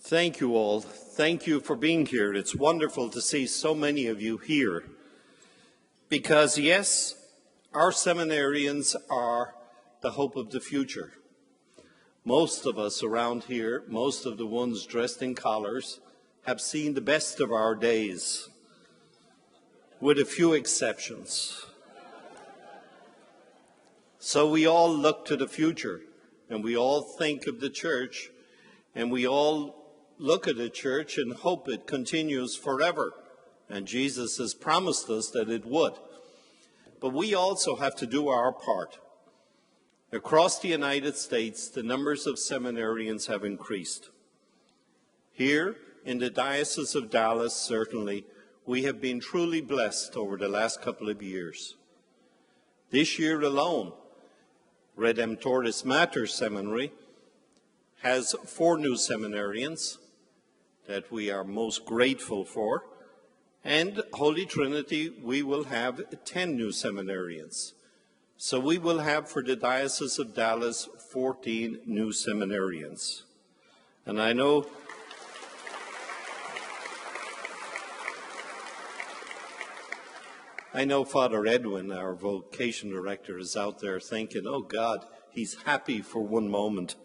Thank you all. Thank you for being here. It's wonderful to see so many of you here. Because, yes, our seminarians are the hope of the future. Most of us around here, most of the ones dressed in collars, have seen the best of our days, with a few exceptions. So we all look to the future, and we all think of the church, and we all look at the church and hope it continues forever. And Jesus has promised us that it would. But we also have to do our part. Across the United States, the numbers of seminarians have increased. Here, in the Diocese of Dallas, certainly, we have been truly blessed over the last couple of years. This year alone, Redemptoris Mater Seminary has 4 new seminarians that we are most grateful for. And Holy Trinity, we will have 10 new seminarians. So we will have for the Diocese of Dallas 14 new seminarians. And I know Father Edwin, our vocation director, is out there thinking, oh God, he's happy for one moment.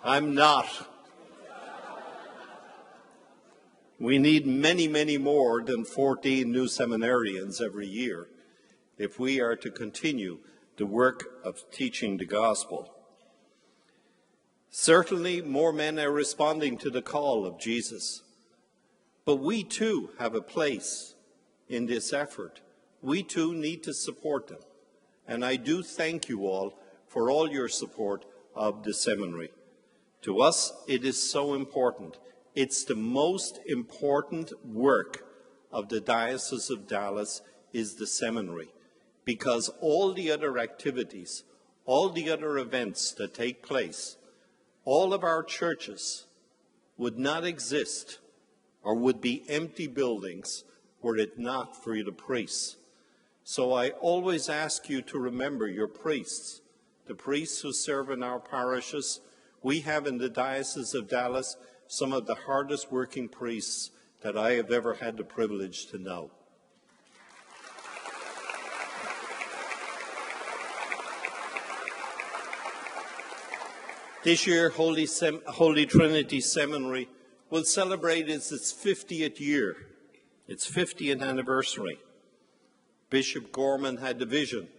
I'm not. We need many, many more than 14 new seminarians every year if we are to continue the work of teaching the gospel. Certainly, more men are responding to the call of Jesus. But we too have a place in this effort. We too need to support them. And I do thank you all for all your support of the seminary. To us, it is so important. It's the most important work of the Diocese of Dallas is the seminary, because all the other activities, all the other events that take place, all of our churches would not exist or would be empty buildings were it not for the priests. So I always ask you to remember your priests, the priests who serve in our parishes. We have in the Diocese of Dallas some of the hardest working priests that I have ever had the privilege to know. This year, Holy Trinity Seminary will celebrate its 50th year, its 50th anniversary. Bishop Gorman had the vision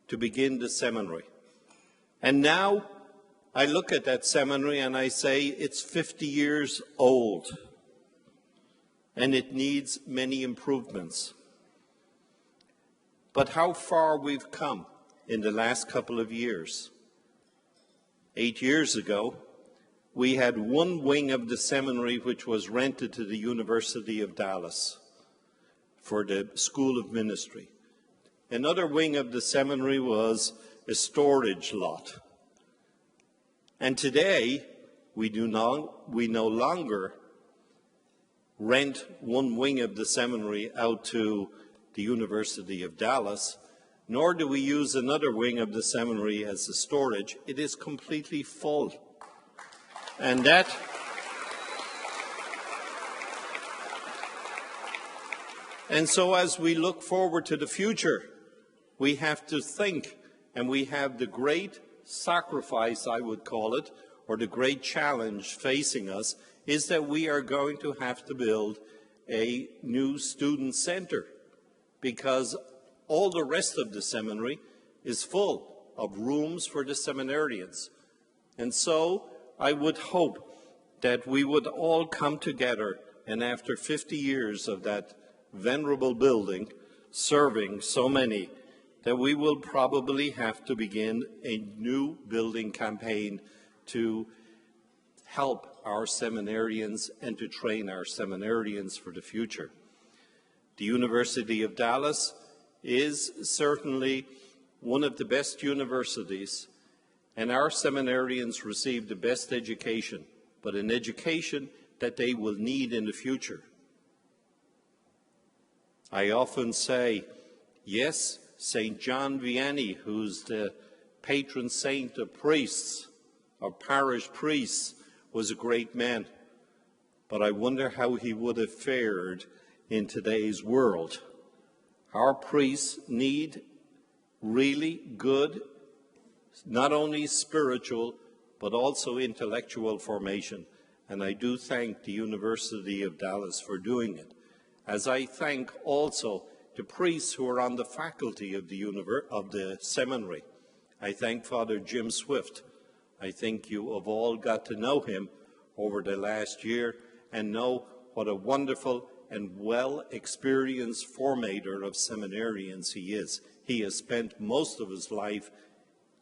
to begin the seminary. And now I look at that seminary and I say it's 50 years old and it needs many improvements. But how far we've come in the last couple of years. 8 years ago, we had one wing of the seminary which was rented to the University of Dallas for the School of Ministry. Another wing of the seminary was a storage lot. And today, we no longer rent one wing of the seminary out to the University of Dallas, nor do we use another wing of the seminary as a storage. It is completely full. And so as we look forward to the future, we have to think, and we have the great sacrifice, I would call it, or the great challenge facing us, is that we are going to have to build a new student center, because all the rest of the seminary is full of rooms for the seminarians. And so I would hope that we would all come together, and after 50 years of that venerable building serving so many, that we will probably have to begin a new building campaign to help our seminarians and to train our seminarians for the future. The University of Dallas is certainly one of the best universities, and our seminarians receive the best education, but an education that they will need in the future. I often say, yes, St. John Vianney, who's the patron saint of priests, of parish priests, was a great man, but I wonder how he would have fared in today's world. Our priests need really good, not only spiritual, but also intellectual formation. And I do thank the University of Dallas for doing it. As I thank also the priests who are on the faculty of the seminary. I thank Father Jim Swift. I think you have all got to know him over the last year and know what a wonderful and well-experienced formator of seminarians he is. He has spent most of his life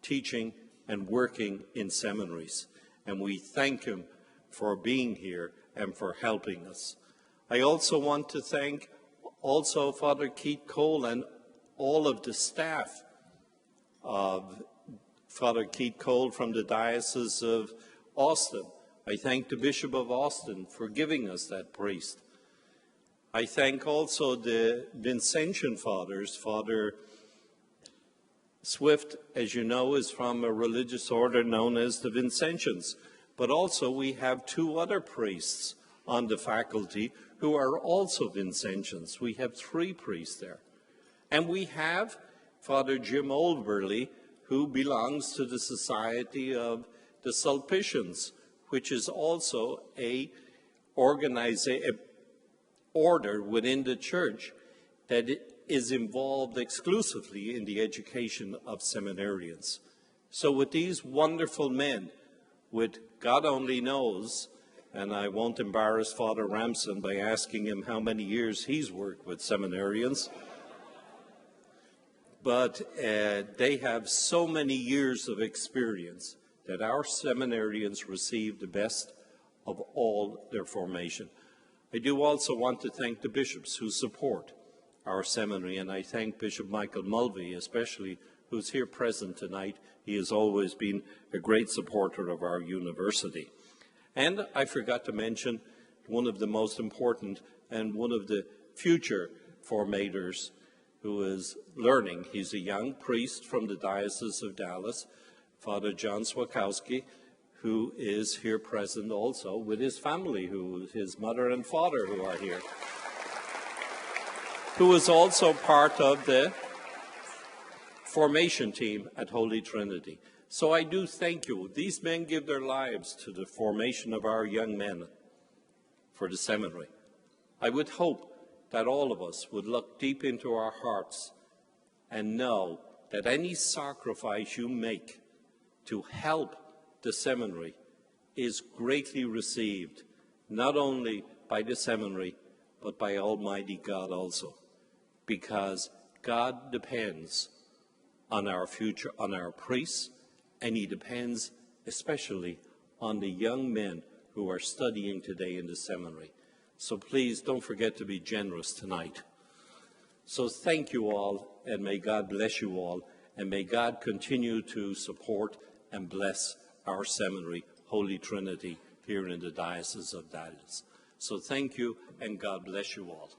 teaching and working in seminaries, and we thank him for being here and for helping us. I also want to thank also Father Keith Cole and all of the staff of Father Keith Cole from the Diocese of Austin. I thank the Bishop of Austin for giving us that priest. I thank also the Vincentian fathers. Father Swift, as you know, is from a religious order known as the Vincentians. But also we have two other priests on the faculty who are also Vincentians. We have 3 priests there. And we have Father Jim Oldberley, who belongs to the Society of the Sulpicians, which is also a order within the church that is involved exclusively in the education of seminarians. So with these wonderful men, with God only knows, and I won't embarrass Father Ramson by asking him how many years he's worked with seminarians, but they have so many years of experience that our seminarians receive the best of all their formation. I do also want to thank the bishops who support our seminary, and I thank Bishop Michael Mulvey especially, who's here present tonight. He has always been a great supporter of our university. And I forgot to mention one of the most important and one of the future formators who is learning. He's a young priest from the Diocese of Dallas, Father John Swakowski, who is here present also with his family, his mother and father who are here, who is also part of the formation team at Holy Trinity. So I do thank you. These men give their lives to the formation of our young men for the seminary. I would hope that all of us would look deep into our hearts and know that any sacrifice you make to help the seminary is greatly received, not only by the seminary, but by Almighty God also, because God depends on our future, on our priests, and he depends especially on the young men who are studying today in the seminary. So please don't forget to be generous tonight. So thank you all, and may God bless you all, and may God continue to support and bless our seminary, Holy Trinity, here in the Diocese of Dallas. So thank you, and God bless you all.